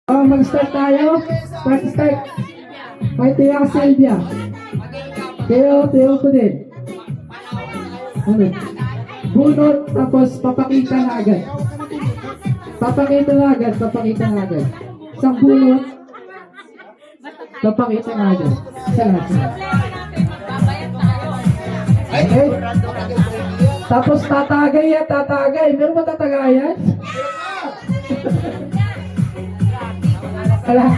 Mag-start tayo. Start. Kay Tia Silvia. Teo ko din. Ano? Bunot, tapos papakita na agad. Papakita na agad. Isang bunot, papakita na agad. Isa lahat. Okay? Tapos tatagay. Meron ba tatagayan? Wala.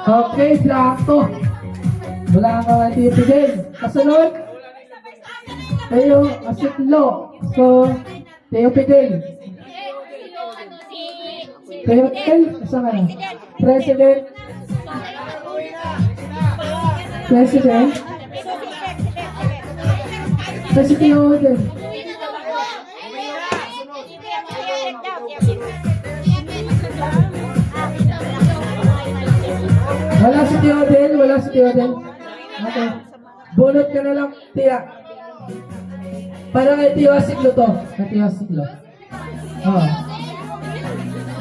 Okay, plato. Wala nga titipigin. Kasunod. Teo Asiklo. So, Teo Pigil. Teo Pigil. Asa ka na? President. Teo din. Wala si Teo din. Okay. Bunot ka na lang, Tia. Para kay Teo Asiklo to. Kay Teo Asiklo. Oo.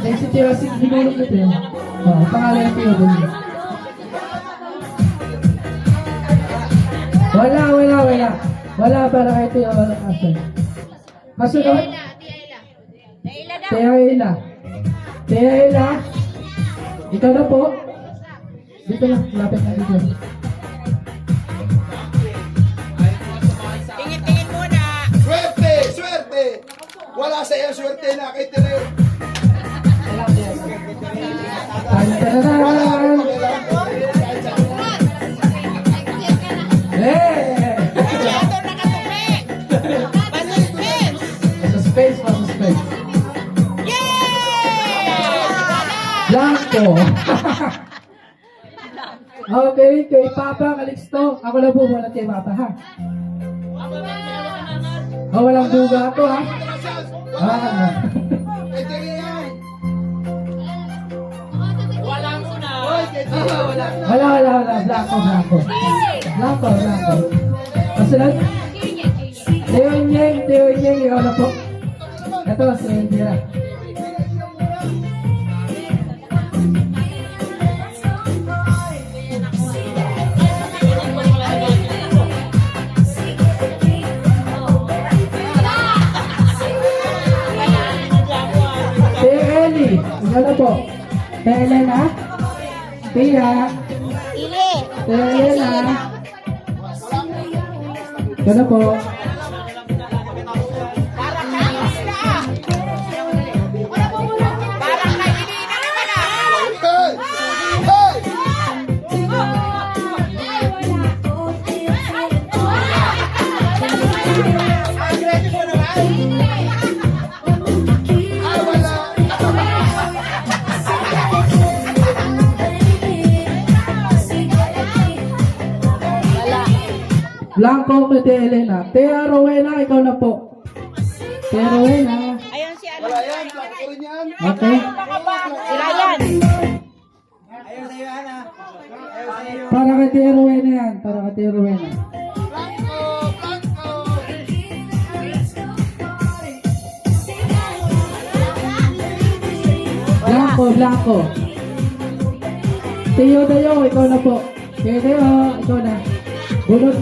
Kaya si Teo Asiklo, binulot nito yun. Oo, pangalan ng Teo din. Wala para kay Teo Asiklo. Kasunod? Tia Ila. Ikaw na po. Dito lang, lapit na dito. Tingin muna. Swerte! Wala sa iyo swerte na kay Tere. Tantaran! Masyado nakatupi. Pasuspense. Space. Yay! Blanco. Okay, kay Papa Calixto. Ako na po muna kay Papa, ha? Walang duga to, ha? Kay Tere yan. Wala. Blanco. Kasunod? Teo Inyeng, ikaw na po. Ito, si India. Ikaw na po. Tia Elena. Tia Elena. Ikaw na po. Parang nag-inina naman ah. Hey! Agresive mo naman. Wala. Blanco kay Tia Elena. Tia Rowena, ikaw na po. Tia Rowena. Ayun si ano. Wala yan. Plako rin yan. Okay. Si Ryan. Para kay Tia Rowena yan. Para kay Tia Rowena. Blanco. Teo Dayo, ikaw na po. Teo Dayo, ikaw na. Bunot.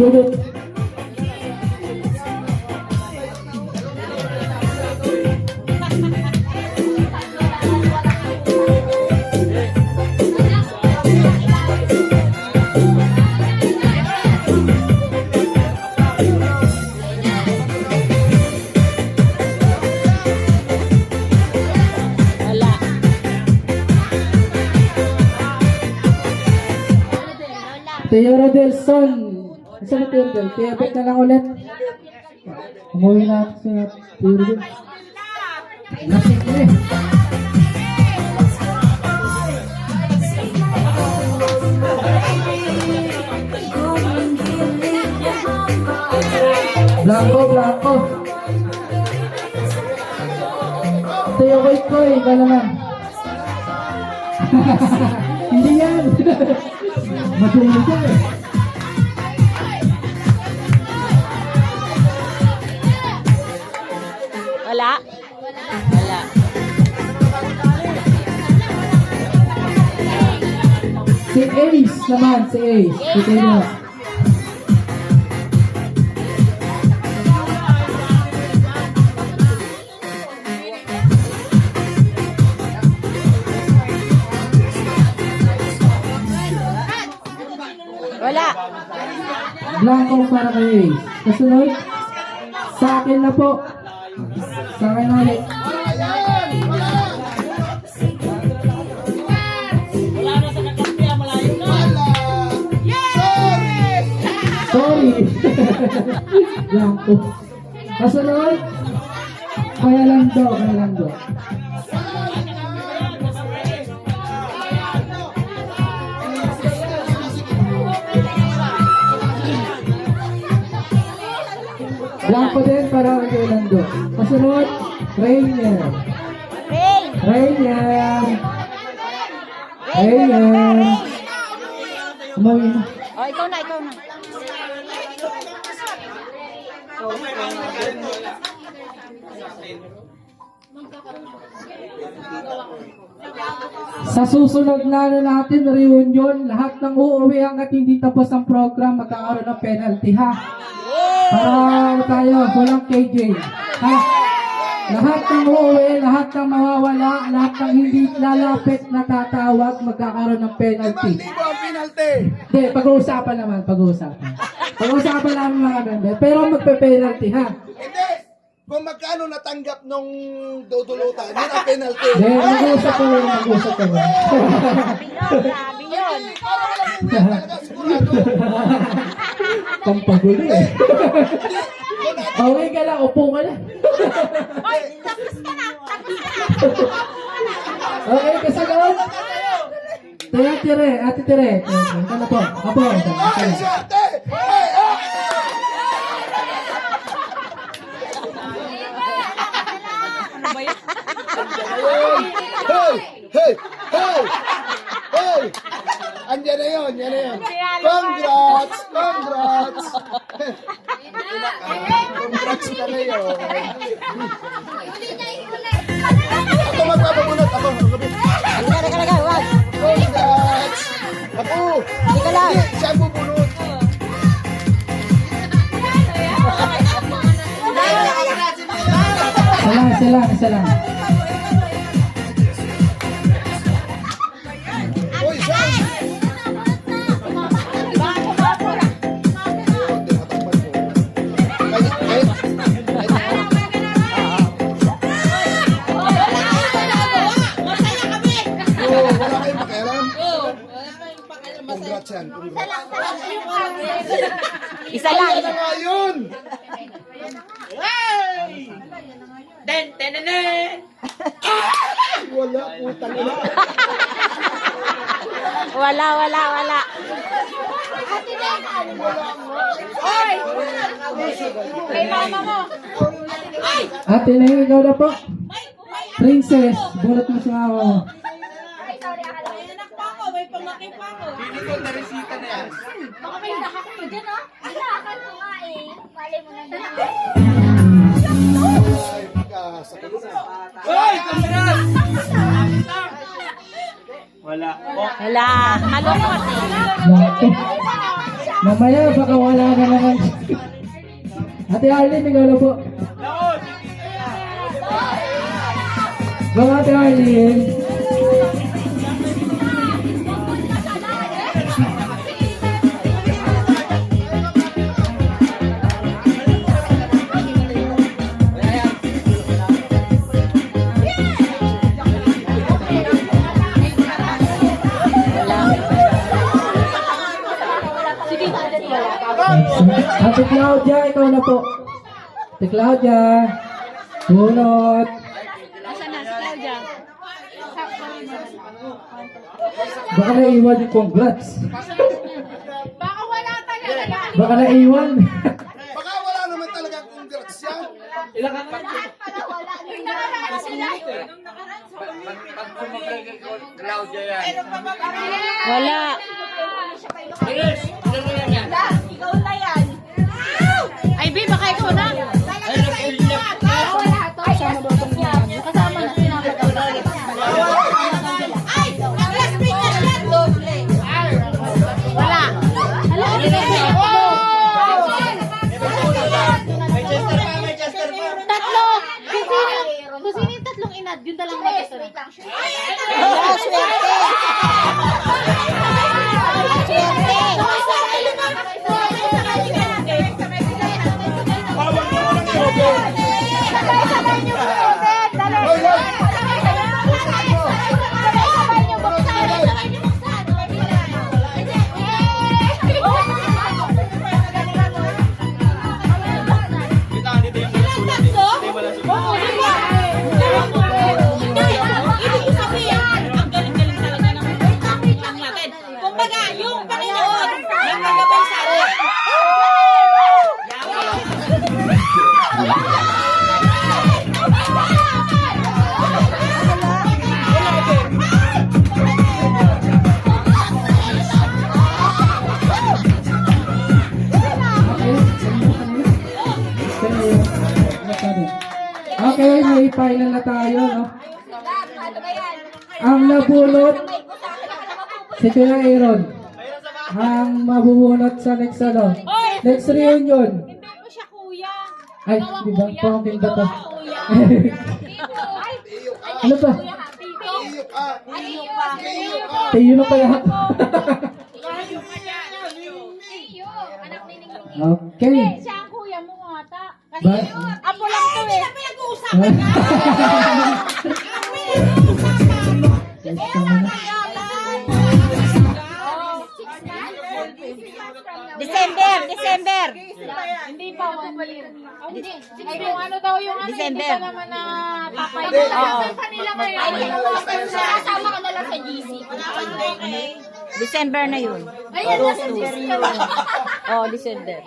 Teo Rodelson. Saan na Teo Rodel? Teo Bet na lang ulit. Umuwi na ako sa Teo Rodel. Lasik na eh. Blanco. Teo Koy, ikaw naman. Hindi yan. Matulog ka eh. Wala. Si Ace naman, si Ace. Kita nyo. Wala. Blanco para kay Ace. Kasunod, sa akin na po. Sa akin na ulit. Sorry. Blanco. Kasunod, kaya lang daw, kaya lang daw. Blanco din para kay Lando. Kasunod, Rainier. Ray. Rainier. Rainier. Umawin na. Oh, ikaw na, ikaw na. Sa susunod na natin reunion, lahat ng uuwi hanggat hindi tapos ang program, magkakaroon ng penalty ha. Para tayo, walang KJ. Ha? Lahat ng uuwi, lahat ng mawawala, lahat ng hindi lalapit na tatawag, magkakaroon ng penalty. 5,000 ang penalty. Hindi, pag-uusapan naman, pag-uusapan. Pag-uusapan namin mga member, pero magpe-penalty ha. Hindi. Kung magkano natanggap nung dudulutan, yun ang penalty. Hindi, mag-uusap ko lang, mag-uusap ko lang. Grabe yun. Talaga sigurado. Pampagulo eh. Kung natin Okay ka lang, upo ka lang. Oy, tapos ka na. Okay, kasagot. Tire, ate Tire. Ito na po. Apo. ay, swerte! Ay, ay! Hey! Hey! Hey! Hey! Andiyan na yun, yan na yun. Congrats! Congrats! Congrats ka na yun. Ako magpapabunot, ako. Teka, wag. Congrats! Ako! Teka lang. Hindi, siya ang bubunot. Isa lang. Uy, siya! Wala kayong pakialam. Congrats yan. Congrats. Isa lang. Ano nga yun? Wala, putang ina. Wala. Oy! Kay mama mo. Ate Neng, ikaw na po. Princess, bunot mo siya ako. Baka may nakak mo dyan, oh. Nakakal ko nga eh. Mali mo na dyan. Ay, pagkasakit na. Wala. Malungkot eh. Bakit? Mamaya, baka wala na naman. Ate Arlene, ikaw na po. Go, Ate Arlene. Ate Claudia, ikaw na po. Ate Claudia. Bunot. Nasaan na si Claudia? Baka naiwan yung congrats. Baka wala talaga. Baka naiwan. Baka wala naman talaga congrats yan. Wala. Ikaw na yan. Ay, B, baka ikaw na. Wala to. Kasama na sinabi. Ay! Ang last week na yan. Doble. Wait lang, sure. Wala, swerte. Bawal mo lang i-open. Sabay niyo buksan. Dali. Hoy, hoy. Sabay niyo buksan. Kumbaga, yung Panginoon, yung magabay sa atin. Okay, may final na tayo, no? Ang nabunot, si Kuya Aaron. Ang mabubunot sa next ano? Next reunion. Hindi mo siya kuya. Ay, di ba? Pangkin ba to? Ano ba? Iyok ka. Iyok ka. Tayo na kaya. Okay. Siya ang kuya mo ata. Kasi Ba? apo lang to eh. December. Hindi pa mapalit. Ay, kung ano daw yung ano, hindi pa naman na papay. Oo. Kasama ka na lang sa GC. December na yun. Ayan na sa GC. Oh, December.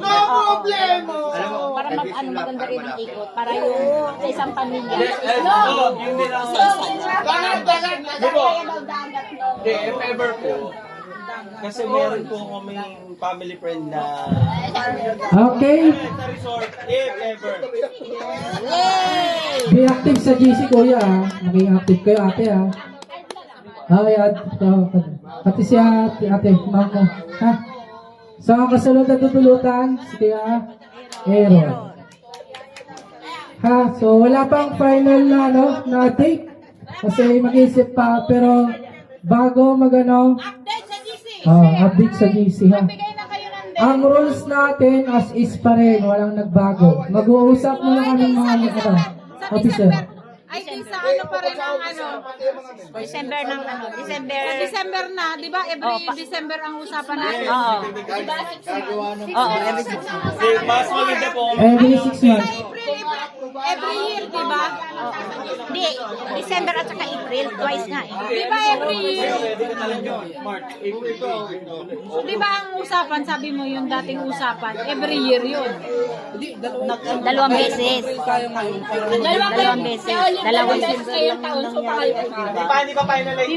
No problema. Para maganda rin ang ikot. Para yung sa isang pamilya. Hindi, if ever po. Kasi meron po kaming family friend na Okay. sa resort, if ever. Be active sa GC, Kuya. Maging active kayo, ate, ha? Okay, pati si ate, ma'am ko. Ha? So, ang kasunod na tutulutan, si Kuya Aaron. Ha? So, wala pang final na, no, na date. Kasi mag-isip pa, pero bago magano, update sa GC, ha? Bigay na kayo ng Ang rules natin as is pa rin, walang nagbago. Mag-uusap muna kami mga officer. Ay, di sa ano pa rin ang ano. December ng ano. December na, di ba? Every December ang usapan natin. Oo. Oo, every 6 months. Mas maganda po kung Every 6 months. Every year, di ba? Hindi, December at saka April, twice nga eh. Di ba every year? pwede ka talaga March, April to. Di ba ang usapan, sabi mo yung dating usapan, every year yun. Dalawang beses. Dalawang beses. Dalawang beses. Hindi pa finalize,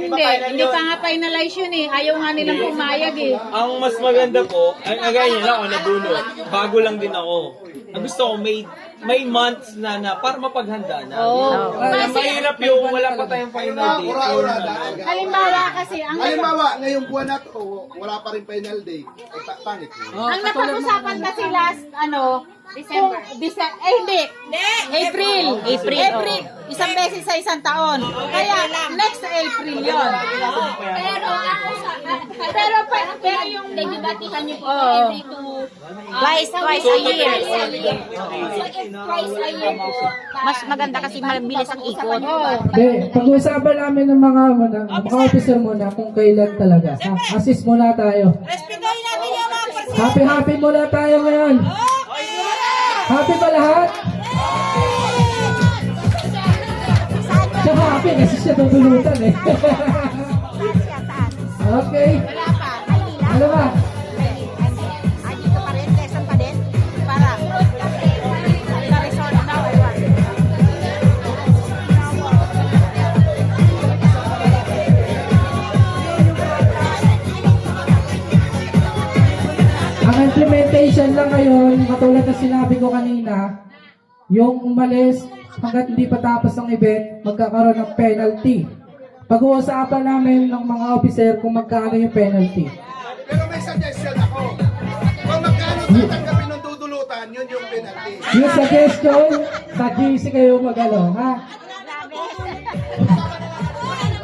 Hindi pa nga finalize yun eh. Ayaw nga nilang pumayag eh. Ang mas maganda po, ang agay niya lang ako nabunot. Bago lang din ako. Ang gusto ko, may months na para mapaghanda na. Ang mahirap yung wala pa tayong final date. Halimbawa kasi, ang Halimbawa, ngayong buwan na to, wala pa rin final day. Eh, pangit yun. ang napag-usapan kasi last, December. Hindi. April. April, Isang beses sa isang taon. Kaya, next April yun. Pero yung... Nagibatihan niyo po Oo. every two. Twice a year. So if twice a year po. Mas maganda kasi mabilis ang ikot. Hindi, pag-uusapan namin ng mga officer muna kung kailan talaga. Ha? Assist muna tayo. Happy muna tayo ngayon. Happy ba lahat? Siya happy kasi siya tutulutan eh. Okay. Ano ba? Dito pa rin, Quezon pa din. Para sa resort na or Ang implementation lang ngayon, katulad na sinabi ko kanina, yung umalis hanggat hindi pa tapos ang event, magkakaroon ng penalty. Pag-uusapan namin ng mga officer kung magkano yung penalty. Pero may suggestion ako. Kung magkano tatanggapin ng dudulutan, yan, yun yung penalty. Yung suggestion, sa GC kayo magalo, ha?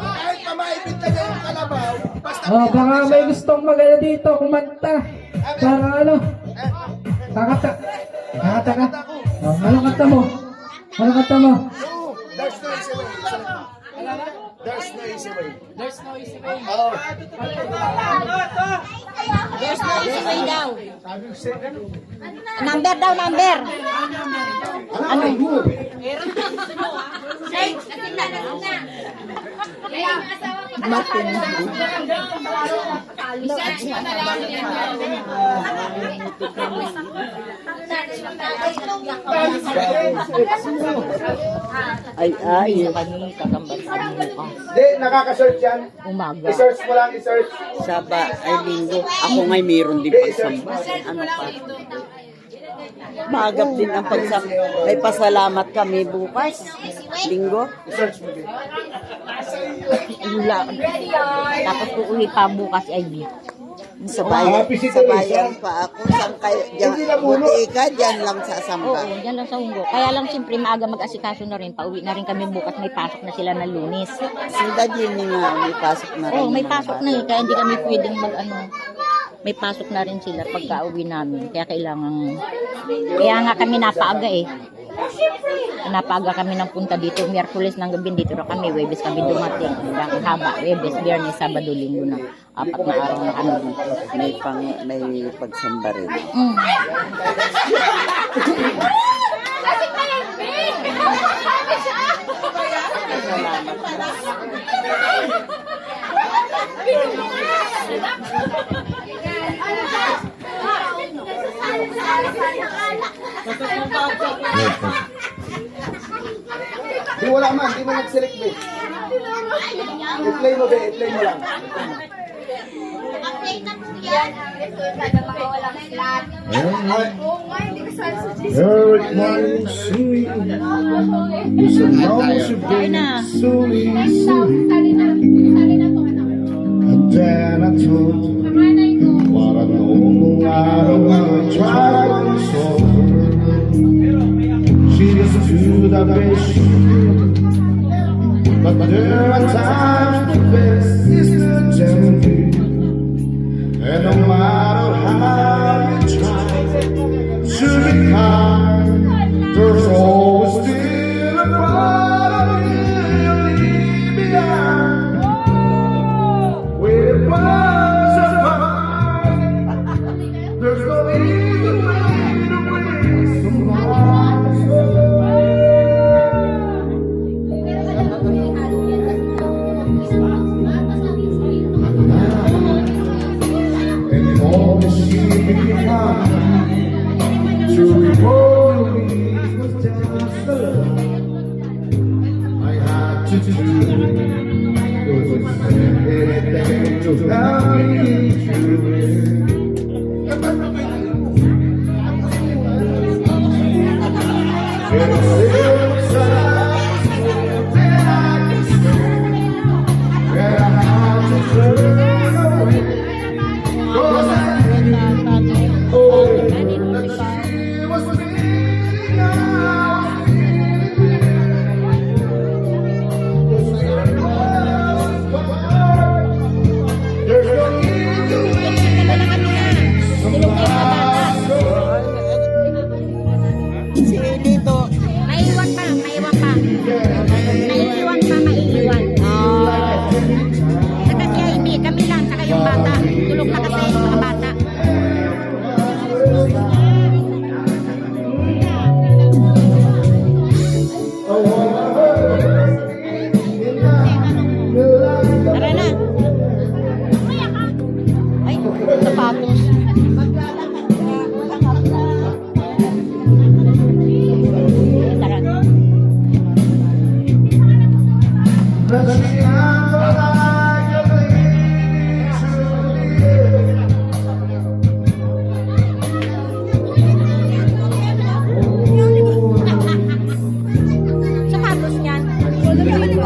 Kahit pa maibinta niya yung kalabaw, basta Oh, baka may gustong magalo dito, kumanta. Para ano? Kakata. Kakata ka? Oh, anong kanta mo? Anong kanta mo? No, there's no easy way. There's no easy way. There's no easy way. Oh. There's no easy way daw. Number daw, number. Ano? Ay, kami kakambal Hindi, nakaka-search yan. umaga. I-search mo lang, i-search. Saba ay linggo. Ako ngay mayroon din pagsamba. Ano pa? Magap din ang pagsamba. May pasalamat kami bukas. Linggo. I-search mo din. Wala. Tapos uuwi pa bukas ay Happy sa bayan. City Sa Race, bayan ha? pa ako. Saan kayo? Hindi na mulo. Buti ka, dyan lang sa Oo, samba. yan lang sa Unggo. Kaya lang siyempre maaga mag-asikaso na rin. Pauwi na rin kami bukas. May pasok na sila ng Lunes. Sila din nga, may pasok na rin. Oo, may yung mga pasok bata. na eh. Kaya hindi kami pwedeng mag-ano. May pasok na rin sila pagka uwi namin. Kaya kailangan... Kaya nga kami napaaga eh. Napaaga kami ng punta dito. Miyerkules ng gabi dito na kami. Webes kami dumating. Ang haba. Webes, Biyernes, Sabado, Linggo na. 4 na araw na kami dito. May pagsamba rin. Mm. Di wala man, di man nag-select be. I-play mo be, i-play mo lang. Eric Martin, sweet. You should know you should be sweet, sweet. And then I told you, but I know I don't wanna try to solve her. She doesn't do the best, but there are times the best is the gently. And no matter how you try to be kind, there's always still a part of you you leave behind. When it was apart, there's no easy way to bring someone's soul. And all the sheep behind to report me was just a love I had to do. Was anything to help me through it. And it's inside that I can stay, and I had to turn away. 'Cause I knew, oh, that she was feeling I was feeling it. There's no need to wait. Somebody's soul. Si dito, Maiiwan pa, maiiwan pa. Maiiwan pa, maiiwan. Saka si Amy, kami lang, saka yung bata. Tulog na kasi yung mga bata. Tara na. Ay, sapatos. Tara. Sapatos niyan. Bibili ko.